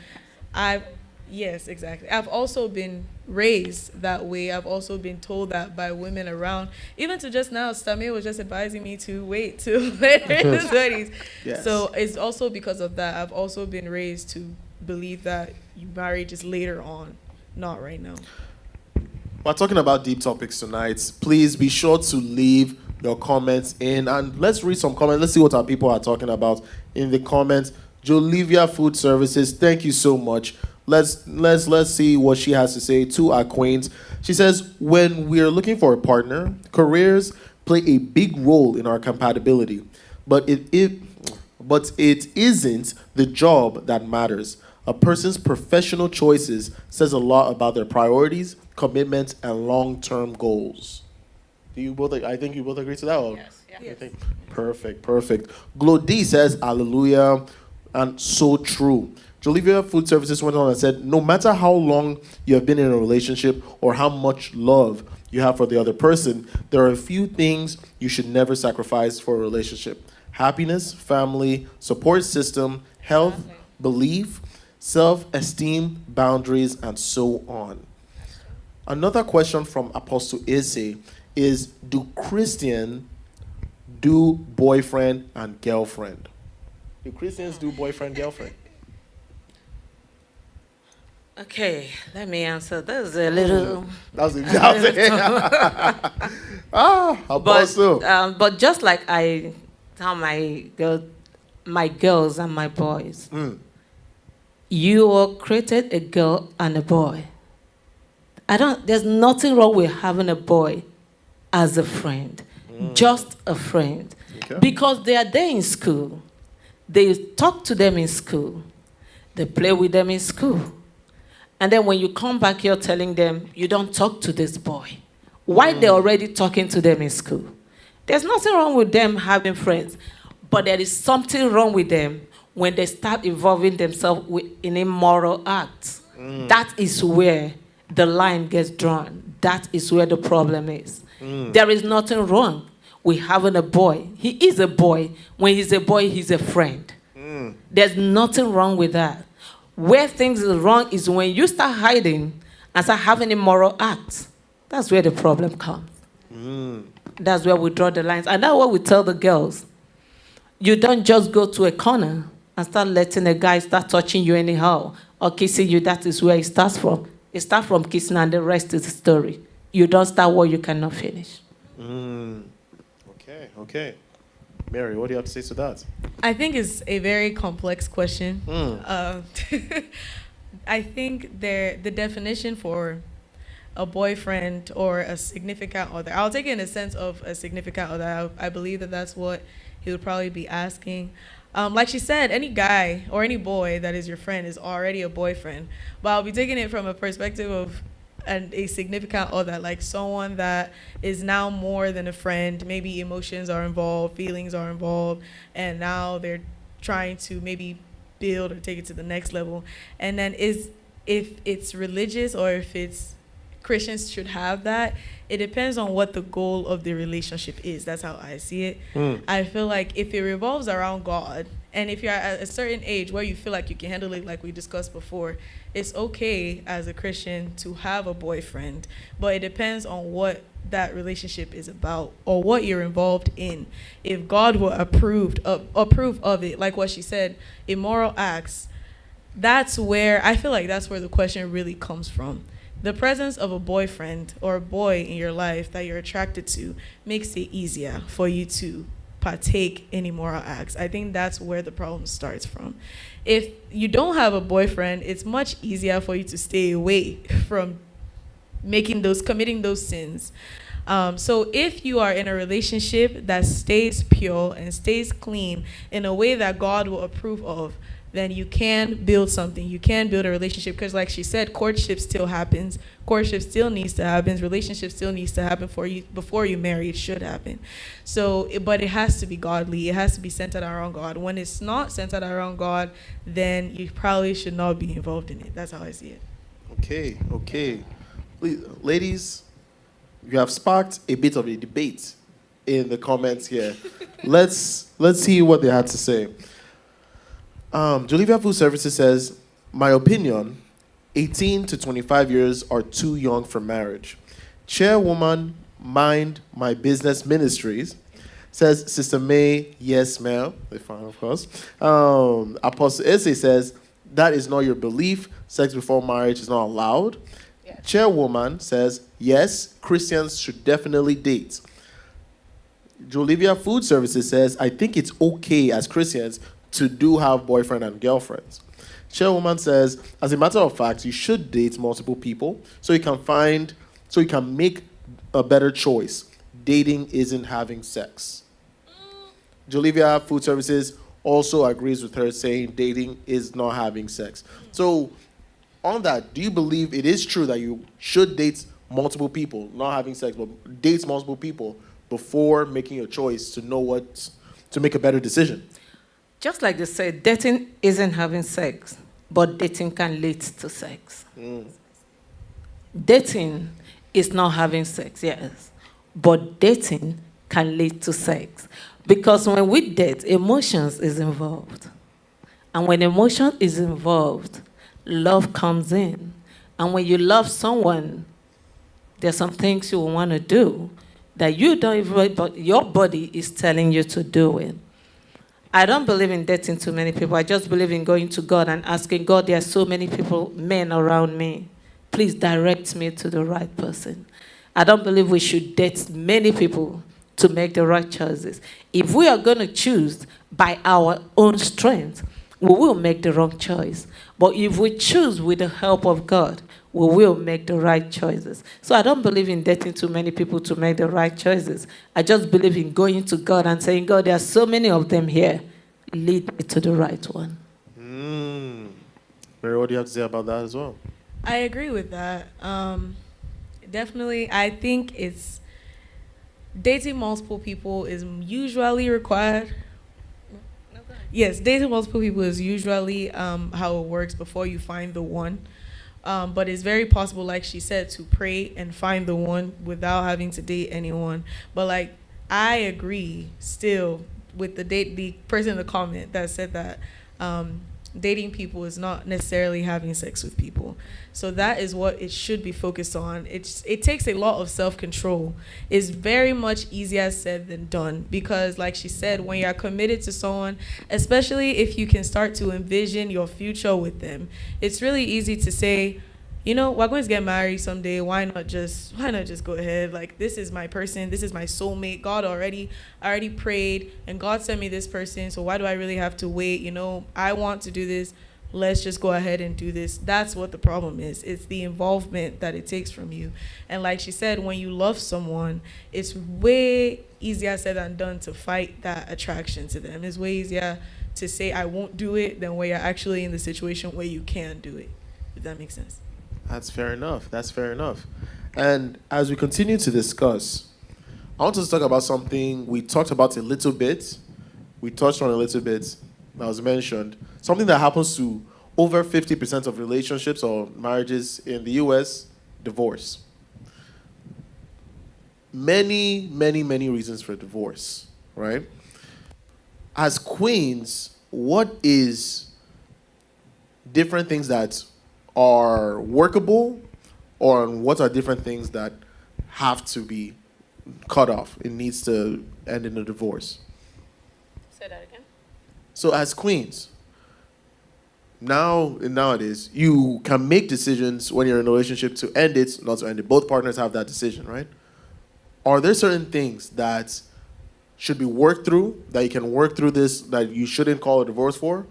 yes, exactly. I've also been raised that way. I've also been told that by women around. Even to just now, Stamir was just advising me to wait till later in the 20s. Yes. So it's also because of that. I've also been raised to believe that marriage is later on, not right now. We're talking about deep topics tonight. Please be sure to leave your comments in, and let's read some comments. Let's see what our people are talking about in the comments. Jolivia Food Services, thank you so much. Let's see what she has to say to our queens. She says, when we're looking for a partner, careers play a big role in our compatibility, but it isn't the job that matters. A person's professional choices says a lot about their priorities, commitments, and long-term goals. Do you both? I think you both agree to that. Or? Yes. Yeah. Yes. Perfect. Glo D says, hallelujah, and so true. Jolivia Food Services went on and said, no matter how long you have been in a relationship or how much love you have for the other person, there are a few things you should never sacrifice for a relationship. Happiness, family, support system, health, belief, self-esteem, boundaries, and so on. Another question from Apostle Ise is, do Christians do boyfriend and girlfriend? Do Christians do boyfriend, girlfriend? Okay, let me answer. That was a little... Apostle. But just like I tell my girls and my boys, you were created a girl and a boy. There's nothing wrong with having a boy as a friend, just a friend. Okay. Because they are there in school. They talk to them in school. They play with them in school. And then when you come back, you're telling them, you don't talk to this boy. Why they're already talking to them in school? There's nothing wrong with them having friends. But there is something wrong with them when they start involving themselves in immoral acts. That is where the line gets drawn. That is where the problem is. There is nothing wrong with having a boy. He is a boy. When he's a boy, he's a friend. There's nothing wrong with that. Where things are wrong is when you start hiding and start having immoral acts. That's where the problem comes. That's where we draw the lines. And that's what we tell the girls. You don't just go to a corner and start letting a guy start touching you anyhow or kissing you. That is where it starts from. It starts from kissing and the rest is the story. You don't start what you cannot finish. Okay. Mary, what do you have to say to that? I think it's a very complex question. I think the definition for a boyfriend or a significant other, I'll take it in the sense of a significant other. I believe that that's what he would probably be asking. Like she said, any guy or any boy that is your friend is already a boyfriend. But I'll be taking it from a perspective of a significant other, like someone that is now more than a friend. Maybe emotions are involved, feelings are involved, and now they're trying to maybe build or take it to the next level. And then if it's religious or if it's Christians should have that, it depends on what the goal of the relationship is. That's how I see it. I feel like if it revolves around God, and if you're at a certain age where you feel like you can handle it, like we discussed before, it's okay as a Christian to have a boyfriend, but it depends on what that relationship is about or what you're involved in. If God will approve of it, like what she said, immoral acts, that's where I feel like that's where the question really comes from. The presence of a boyfriend or a boy in your life that you're attracted to makes it easier for you to partake in immoral acts. I think that's where the problem starts from. If you don't have a boyfriend, it's much easier for you to stay away from committing those sins. So if you are in a relationship that stays pure and stays clean in a way that God will approve of, then you can build something. You can build a relationship, because like she said, courtship still happens. Courtship still needs to happen. Relationship still needs to happen for you before you marry. It should happen. So, but it has to be godly. It has to be centered around God. When it's not centered around God, then you probably should not be involved in it. That's how I see it. Okay. Please, ladies, you have sparked a bit of a debate in the comments here. Let's see what they had to say. Jolivia Food Services says, my opinion, 18 to 25 years are too young for marriage. Chairwoman, Mind My Business Ministries, says, Sister May, yes, ma'am. They fine, of course. Apostle Ese says, that is not your belief. Sex before marriage is not allowed. Yes. Chairwoman says, yes, Christians should definitely date. Jolivia Food Services says, I think it's okay as Christians to do have boyfriend and girlfriends. Chairwoman says, as a matter of fact, you should date multiple people so you can make a better choice. Dating isn't having sex. Jolivia Food Services also agrees with her, saying dating is not having sex. So on that, do you believe it is true that you should date multiple people, not having sex, but date multiple people before making a choice to make a better decision? Just like they said, dating isn't having sex, but dating can lead to sex. Dating is not having sex, yes, but dating can lead to sex. Because when we date, emotions is involved. And when emotion is involved, love comes in. And when you love someone, there's some things you want to do that you don't even, but your body is telling you to do it. I don't believe in dating too many people. I just believe in going to God and asking God, there are so many people, men around me. Please direct me to the right person. I don't believe we should date many people to make the right choices. If we are going to choose by our own strength, we will make the wrong choice. But if we choose with the help of God, we will make the right choices. So I don't believe in dating too many people to make the right choices. I just believe in going to God and saying, God, there are so many of them here. Lead me to the right one. Mary, what do you have to say about that as well? I agree with that. Definitely, I think it's dating multiple people is usually required. Yes, dating multiple people is usually how it works before you find the one. But it's very possible, like she said, to pray and find the one without having to date anyone. But like, I agree still with the person in the comment that said that dating people is not necessarily having sex with people. So that is what it should be focused on. It takes a lot of self-control. It's very much easier said than done, because like she said, when you're committed to someone, especially if you can start to envision your future with them, it's really easy to say, you know, we're going to get married someday. Why not just go ahead? Like, this is my person. This is my soulmate. I already prayed, and God sent me this person. So why do I really have to wait? You know, I want to do this. Let's just go ahead and do this. That's what the problem is. It's the involvement that it takes from you. And like she said, when you love someone, it's way easier said than done to fight that attraction to them. It's way easier to say, I won't do it, than when you're actually in the situation where you can do it, if that makes sense. That's fair enough. And as we continue to discuss, I want us to talk about something we talked about a little bit. We touched on a little bit that was mentioned. Something that happens to over 50% of relationships or marriages in the U.S., divorce. Many, many, many reasons for divorce, right? As queens, what is different things that are workable, or what are different things that have to be cut off? It needs to end in a divorce. Say that again. So as queens, nowadays, you can make decisions when you're in a relationship to end it, not to end it. Both partners have that decision, right? Are there certain things that should be worked through, that you can work through this, that you shouldn't call a divorce for?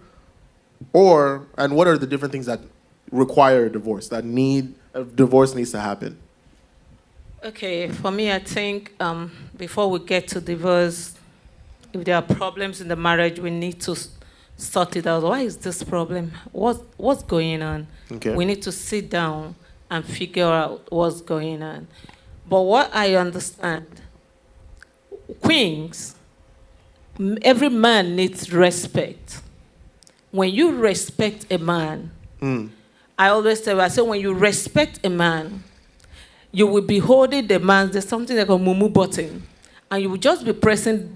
And what are the different things that require a divorce, that a divorce needs to happen? Okay, for me, I think before we get to divorce, if there are problems in the marriage, we need to sort it out. Why is this problem? What's going on? Okay. We need to sit down and figure out what's going on. But what I understand, queens, every man needs respect. When you respect a man, I always say, when you respect a man, you will be holding the man, there's something like a mumu button, and you will just be pressing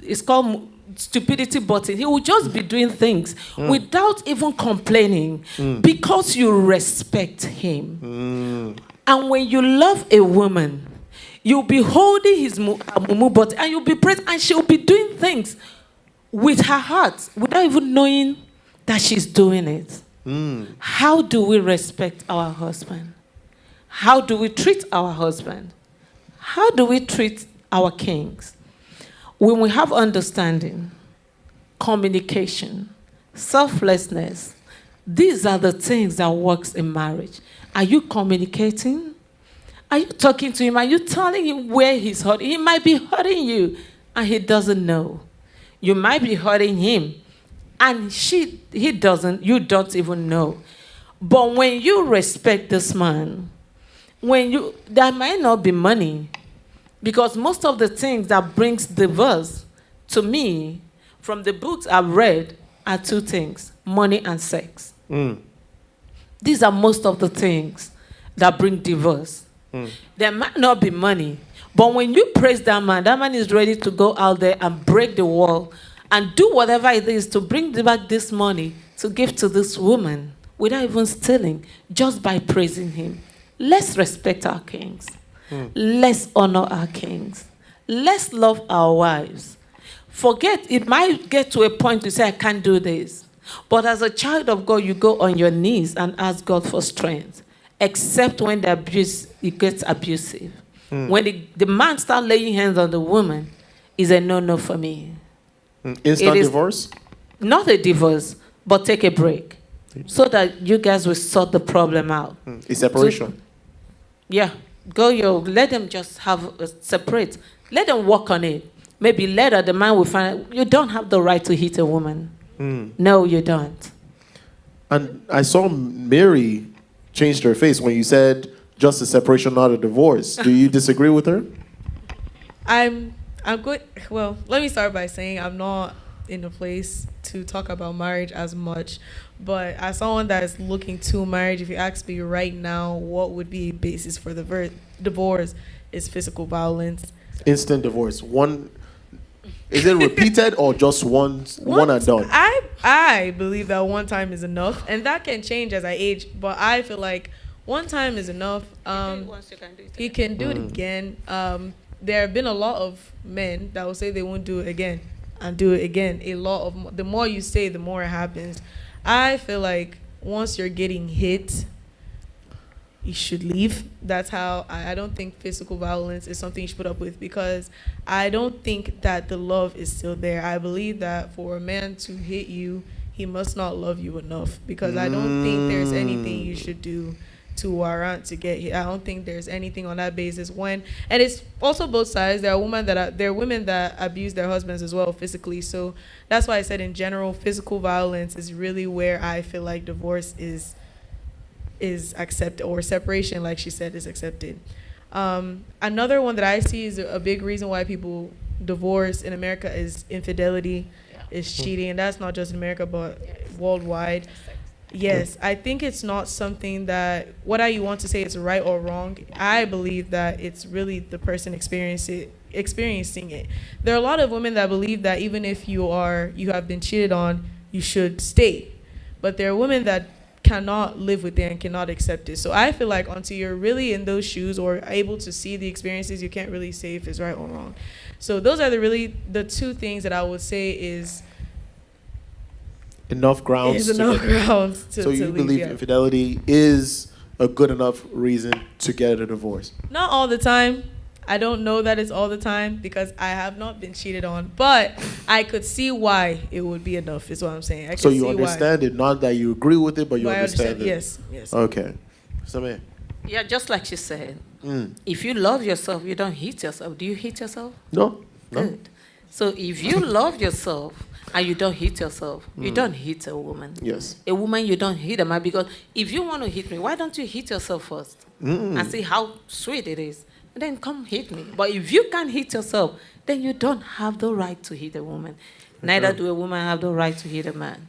it's called stupidity button. He will just be doing things without even complaining because you respect him. And when you love a woman, you'll be holding his mumu button and you'll be pressing, and she'll be doing things with her heart without even knowing that she's doing it. How do we respect our husband? How do we treat our husband? How do we treat our kings? When we have understanding, communication, selflessness, these are the things that works in marriage. Are you communicating? Are you talking to him? Are you telling him where he's hurting? He might be hurting you and he doesn't know. You might be hurting him and he doesn't, you don't even know. But when you respect this man, there might not be money, because most of the things that brings divorce, to me, from the books I've read, are two things: money and sex. These are most of the things that bring divorce. There might not be money, but when you praise that man is ready to go out there and break the wall and do whatever it is to bring back this money to give to this woman without even stealing, just by praising him. Let's respect our kings. Let's honor our kings. Let's love our wives. Forget, it might get to a point to say, I can't do this. But as a child of God, you go on your knees and ask God for strength. Except when it gets abusive. When the man starts laying hands on the woman, it's a no-no for me. Instant divorce? Not a divorce, but take a break. So that you guys will sort the problem out. A separation? Let them just have a separate. Let them work on it. Maybe later the man will find you don't have the right to hit a woman. No, you don't. And I saw Mary changed her face when you said just a separation, not a divorce. Do you disagree with her? I'm good. Well, let me start by saying I'm not in a place to talk about marriage as much, but as someone that is looking to marriage, if you ask me right now what would be a basis for the divorce, is physical violence. Instant divorce. Is it repeated or just one and done? I believe that one time is enough, and that can change as I age, but I feel like one time is enough. You can do it again. There have been a lot of men that will say they won't do it again and do it again. The more you say, the more it happens. I feel like once you're getting hit, you should leave. That's how I don't think physical violence is something you should put up with, because I don't think that the love is still there. I believe that for a man to hit you, he must not love you enough, because I don't think there's anything you should do to warrant to get hit. I don't think there's anything on that basis. And it's also both sides. There are women that abuse their husbands as well physically. So that's why I said in general, physical violence is really where I feel like divorce is accepted, or separation, like she said, is accepted. Another one that I see is a big reason why people divorce in America is infidelity, is cheating, and that's not just in America but worldwide. Yes, I think it's not something that, whether you want to say it's right or wrong, I believe that it's really the person experiencing it. There are a lot of women that believe that even if you have been cheated on, you should stay. But there are women that cannot live with it and cannot accept it. So I feel like until you're really in those shoes or able to see the experiences, you can't really say if it's right or wrong. So those are the two things that I would say is enough grounds. So you believe infidelity is a good enough reason to get a divorce? Not all the time. I don't know that it's all the time, because I have not been cheated on, but I could see why it would be enough, is what I'm saying. So you understand it, not that you agree with it, but you understand it. Yes. Okay. Samir. Yeah, just like she said, if you love yourself, you don't hit yourself. Do you hit yourself? No. Good. So if you love yourself and you don't hit yourself, you don't hit a woman. Yes. A woman, you don't hit a man, because if you want to hit me, why don't you hit yourself first and see how sweet it is? And then come hit me. But if you can't hit yourself, then you don't have the right to hit a woman. Neither do a woman have the right to hit a man.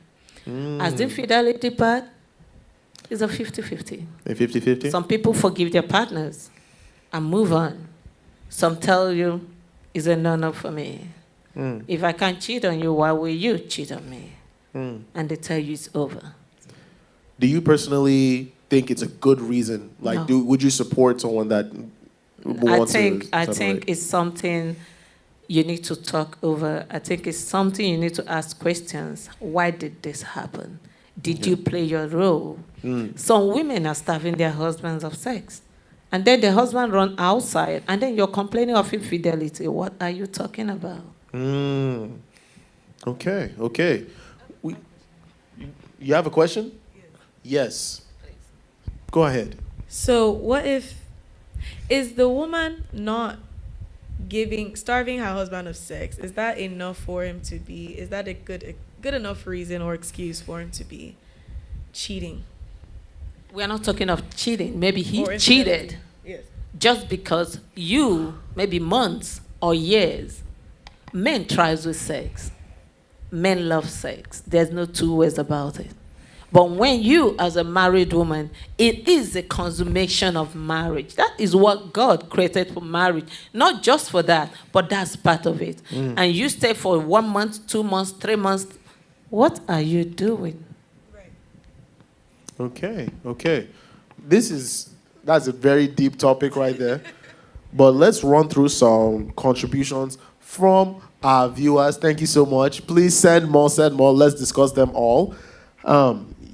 As the infidelity part is a 50-50. A 50-50? Some people forgive their partners and move on. Some tell you, it's a no-no for me. If I can't cheat on you, why will you cheat on me? And they tell you it's over. Do you personally think it's a good reason? Like, No. would you support someone that wants to I think it's something you need to talk over. I think it's something you need to ask questions. Why did this happen? Did you play your role? Some women are starving their husbands of sex. And then the husband run outside, and then you're complaining of infidelity. What are you talking about? Okay. You have a question? Yes. Go ahead. So what if, is the woman not starving her husband of sex? Is that enough for him to be, is that a good enough reason or excuse for him to be cheating? We're not talking of cheating. Maybe he Or cheated Yes. just because you, maybe months or years, men tries with sex. Men love sex. There's no two ways about it. But when you, as a married woman, it is a consummation of marriage. That is what God created for marriage. Not just for that, but that's part of it. And you stay for 1 month, 2 months, 3 months. What are you doing? Okay. That's a very deep topic right there. But let's run through some contributions from our viewers. Thank you so much. Please send more. Let's discuss them all.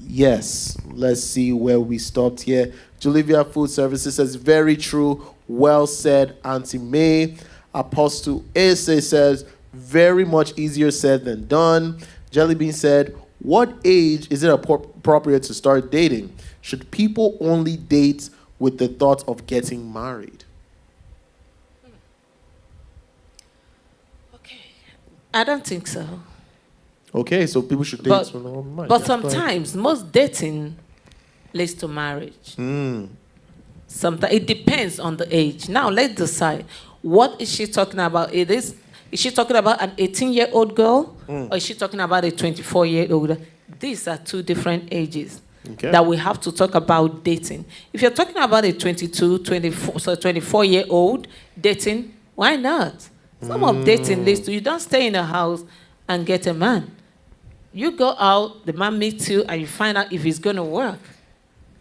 Yes, let's see where we stopped here. Julivia Food Services says, very true. Well said, Auntie May. Apostle Asa says, very much easier said than done. Jellybean said, what age is it appropriate to start dating? Should people only date with the thought of getting married? Okay. I don't think so. Okay, so people should date. But sometimes, most dating leads to marriage. Sometimes it depends on the age. Now let's decide. What is she talking about? Is she talking about an 18-year-old girl, or is she talking about a 24-year-old? These are two different ages that we have to talk about dating. If you're talking about a 22, 24, so 24-year-old dating, why not? Some of dating leads to, you don't stay in a house and get a man. You go out, the man meets you, and you find out if it's going to work.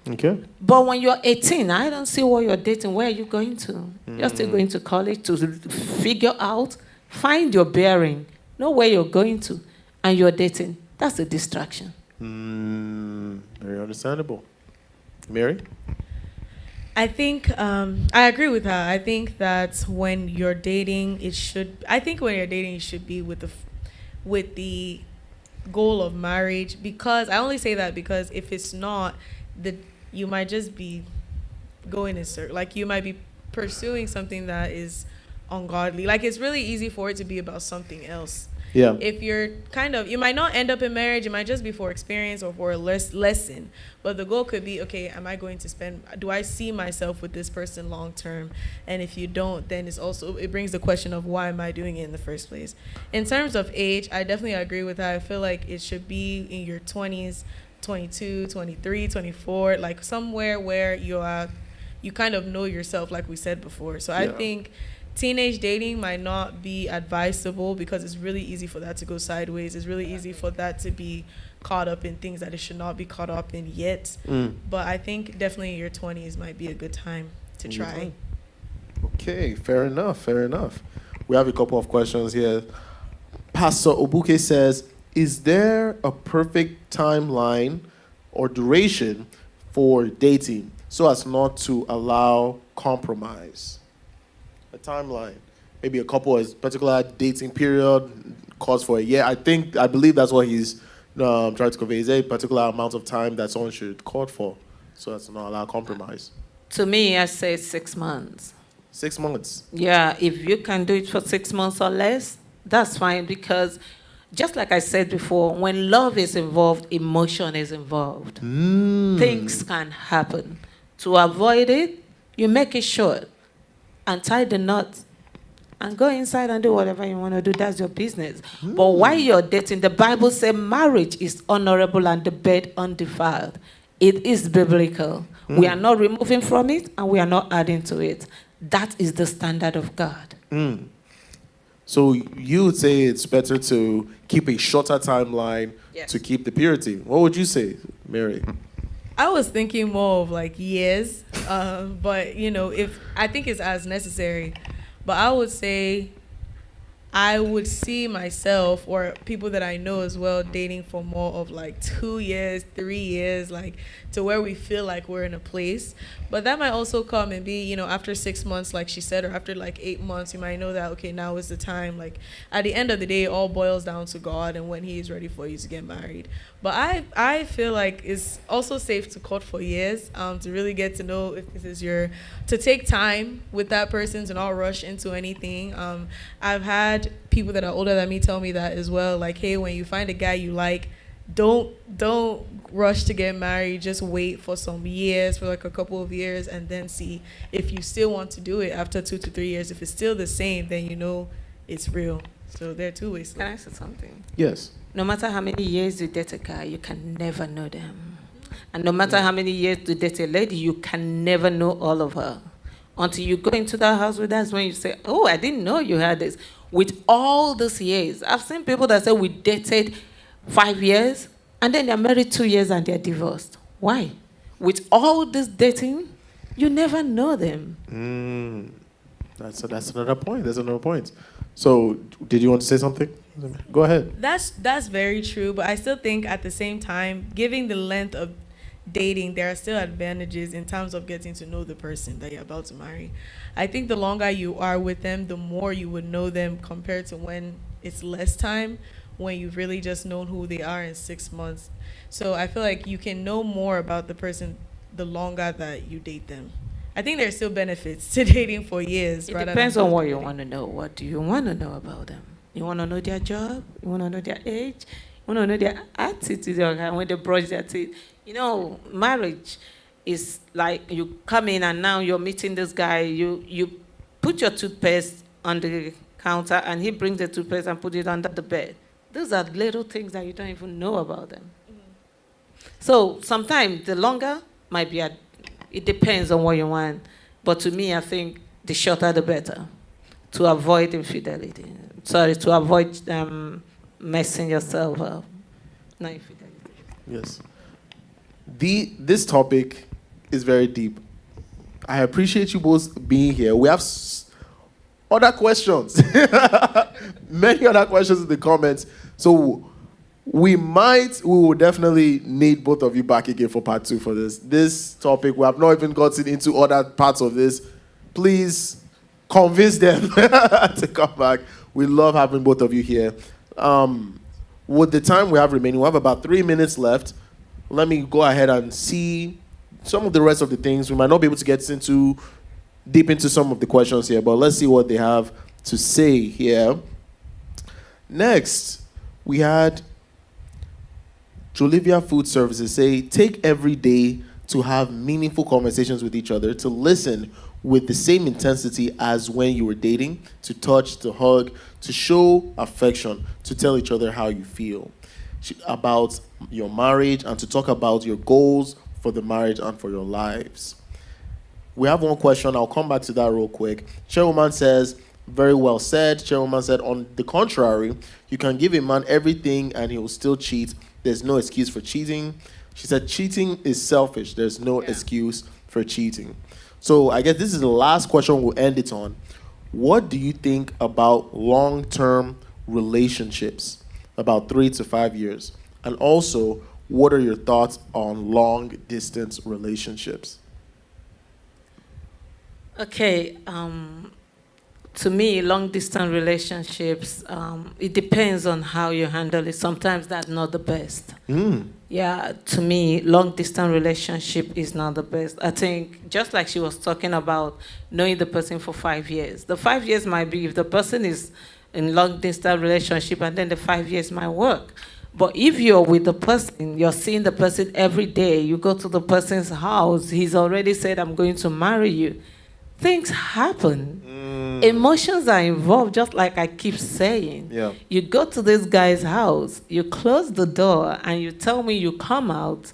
Okay. But when you're 18, I don't see what you're dating. Where are you going to? You're still going to college to figure out, find your bearing, know where you're going to, and you're dating. That's a distraction. Very understandable. Mary? I think I agree with her. I think that when you're dating, it should be with the goal of marriage. Because I only say that because if it's not, you might just be going in circles. Like you might be pursuing something that is ungodly. Like it's really easy for it to be about something else. Yeah. If you're you might not end up in marriage. It might just be for experience or for a lesson. But the goal could be, okay, do I see myself with this person long term? And if you don't, then it brings the question of why am I doing it in the first place? In terms of age, I definitely agree with that. I feel like it should be in your 20s, 22, 23, 24, like somewhere where you kind of know yourself, like we said before. So I think teenage dating might not be advisable because it's really easy for that to go sideways. It's really easy for that to be caught up in things that it should not be caught up in yet. But I think definitely your 20s might be a good time to try. Okay, fair enough. We have a couple of questions here. Pastor Obuke says, is there a perfect timeline or duration for dating so as not to allow compromise? A timeline, maybe a particular dating period calls for a year. I believe that's what he's trying to convey. Is there a particular amount of time that someone should court for so as to not allow compromise? To me, I say 6 months. 6 months. Yeah, if you can do it for 6 months or less, that's fine, because just like I said before, when love is involved, emotion is involved. Things can happen. To avoid it, you make it short and tie the knot and go inside and do whatever you want to do. That's your business. But while you're dating, the Bible says marriage is honorable and the bed undefiled. It is biblical. We are not removing from it and we are not adding to it. That is the standard of God. So you would say it's better to keep a shorter timeline to keep the purity. What would you say, Mary? I was thinking more of like years, but if I think it's as necessary. But I would say I would see myself or people that I know as well dating for more of like 2 years, 3 years, like to where we feel like we're in a place. But that might also come and be, after 6 months, like she said, or after like 8 months, you might know that, okay, now is the time. Like at the end of the day, it all boils down to God and when he is ready for you to get married. But I feel like it's also safe to court for years, to really get to know if this is to take time with that person, to not rush into anything. I've had people that are older than me tell me that as well. Like, hey, when you find a guy you like, don't rush to get married. Just wait for some years, for like a couple of years, and then see if you still want to do it after 2 to 3 years. If it's still the same, then it's real. So there are two ways. Can I say something? Yes. No matter how many years you date a guy, you can never know them. And no matter how many years you date a lady, you can never know all of her. Until you go into that house with us, when you say, oh, I didn't know you had this. With all these years, I've seen people that say we dated 5 years, and then they're married 2 years and they're divorced. Why? With all this dating, you never know them. That's another point. That's another point. So, did you want to say something? Go ahead. That's very true, but I still think at the same time, given the length of dating, there are still advantages in terms of getting to know the person that you're about to marry. I think the longer you are with them, the more you would know them compared to when it's less time, when you've really just known who they are in 6 months. So I feel like you can know more about the person the longer that you date them. I think there's still benefits to dating for years. It depends on what you want to know. What do you want to know about them? You want to know their job? You want to know their age? You want to know their attitude when they brush their teeth? Marriage is like you come in and now you're meeting this guy. You put your toothpaste on the counter and he brings the toothpaste and put it under the bed. Those are little things that you don't even know about them. So sometimes the longer might be it depends on what you want. But to me, I think the shorter the better, to avoid infidelity. To avoid messing yourself up. Not infidelity. Yes. This topic is very deep. I appreciate you both being here. We have other questions. Many other questions in the comments. So we will definitely need both of you back again for part 2 for this. This topic, we have not even gotten into other parts of this. Please convince them to come back. We love having both of you here. With the time we have remaining, we have about 3 minutes left. Let me go ahead and see some of the rest of the things. We might not be able to get deep into some of the questions here, but let's see what they have to say here. Next, we had Jolivia Food Services say, take every day to have meaningful conversations with each other, to listen with the same intensity as when you were dating, to touch, to hug, to show affection, to tell each other how you feel about your marriage, and to talk about your goals for the marriage and for your lives. We have one question. I'll come back to that real quick. Chairwoman says, very well said. Chairwoman said, on the contrary, you can give a man everything and he will still cheat. There's no excuse for cheating. She said, cheating is selfish. There's no excuse for cheating. So I guess this is the last question we'll end it on. What do you think about long-term relationships, about 3 to 5 years? And also, what are your thoughts on long-distance relationships? Okay, to me, long-distance relationships, it depends on how you handle it. Sometimes that's not the best. Yeah, to me, long-distance relationship is not the best. I think, just like she was talking about knowing the person for 5 years, the 5 years might be if the person is in long distance relationship, and then the 5 years might work. But if you're with the person, you're seeing the person every day, you go to the person's house, he's already said, I'm going to marry you. Things happen. Emotions are involved, just like I keep saying. Yeah. You go to this guy's house, you close the door, and you tell me you come out.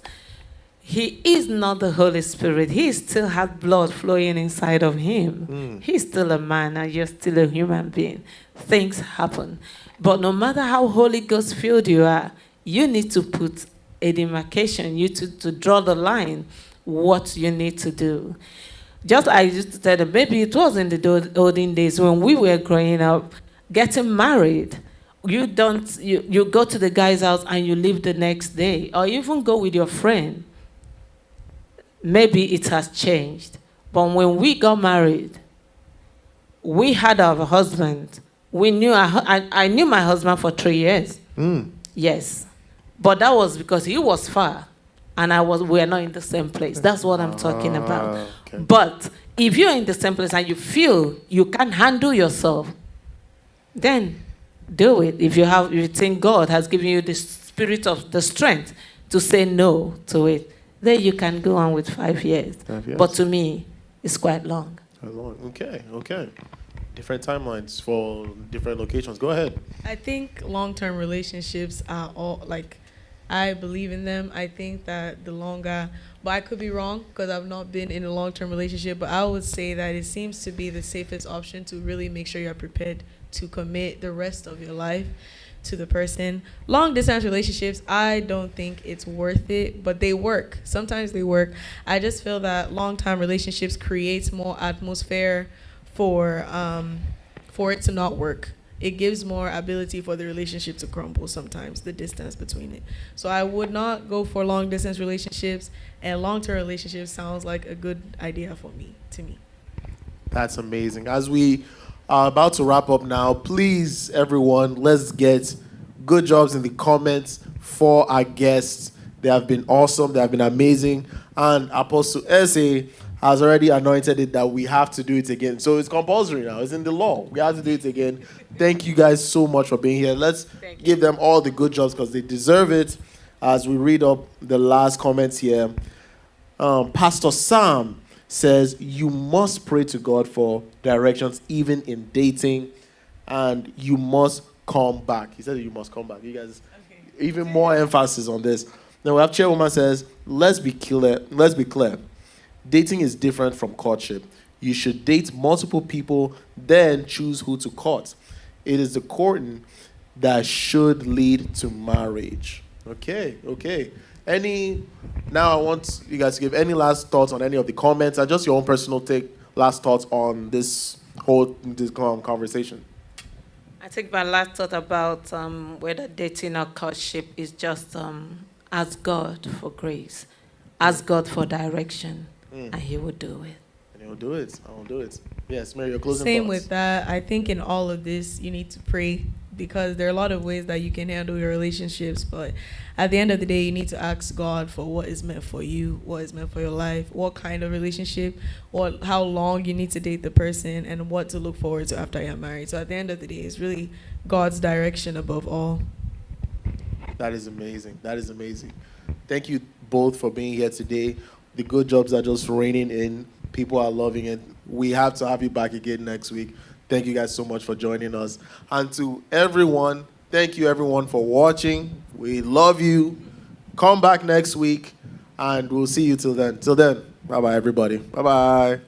He is not the Holy Spirit. He still has blood flowing inside of him. He's still a man, and you're still a human being. Things happen. But no matter how Holy Ghost filled you are, you need to put a demarcation, you to draw the line, what you need to do. Just I used to tell them, maybe it was in the olden days when we were growing up, getting married. You go to the guy's house and you leave the next day, or even go with your friend. Maybe it has changed. But when we got married, we had our husband. We knew I knew my husband for 3 years. Yes. But that was because he was far and we were not in the same place. That's what I'm talking about. Okay. But if you're in the same place and you feel you can't handle yourself, then do it. If you think God has given you the spirit of the strength to say no to it, then you can go on with 5 years. 5 years. But to me, it's quite long. Quite long. Okay. Different timelines for different locations. Go ahead. I think long-term relationships are all, I believe in them. I think that the longer, but I could be wrong because I've not been in a long-term relationship, but I would say that it seems to be the safest option to really make sure you're prepared to commit the rest of your life to the person. Long-distance relationships, I don't think it's worth it, but they work. Sometimes they work. I just feel that long-term relationships creates more atmosphere for it to not work. It gives more ability for the relationship to crumble sometimes, the distance between it. So I would not go for long distance relationships, and long-term relationships sounds like a good idea to me. That's amazing. As we are about to wrap up now, please, everyone, let's get good jobs in the comments for our guests. They have been awesome. They have been amazing. And Apostle Eze has already anointed it that we have to do it again. So it's compulsory now. It's in the law. We have to do it again. Thank you guys so much for being here. Let's give them all the good jobs because they deserve it. As we read up the last comments here, Pastor Sam says, you must pray to God for directions even in dating, and you must come back. He said you must come back. You guys, even more emphasis on this. Then we have Chairwoman says, let's be clear. Dating is different from courtship. You should date multiple people, then choose who to court. It is the courting that should lead to marriage. Okay. Now I want you guys to give any last thoughts on any of the comments and just your own personal last thoughts on this whole conversation. I think my last thought about whether dating or courtship is just ask God for grace, ask God for direction. And he will do it. And he'll do it. I will do it. Yes, Mary, your closing Same thoughts. with that. I think in all of this, you need to pray because there are a lot of ways that you can handle your relationships. But at the end of the day, you need to ask God for what is meant for you, what is meant for your life, what kind of relationship, how long you need to date the person, and what to look forward to after you're married. So at the end of the day, it's really God's direction above all. That is amazing. Thank you both for being here today. The good jobs are just raining in. People are loving it. We have to have you back again next week. Thank you guys so much for joining us. And to everyone, thank you everyone for watching. We love you. Come back next week, and we'll see you till then. Till then, bye-bye, everybody. Bye-bye.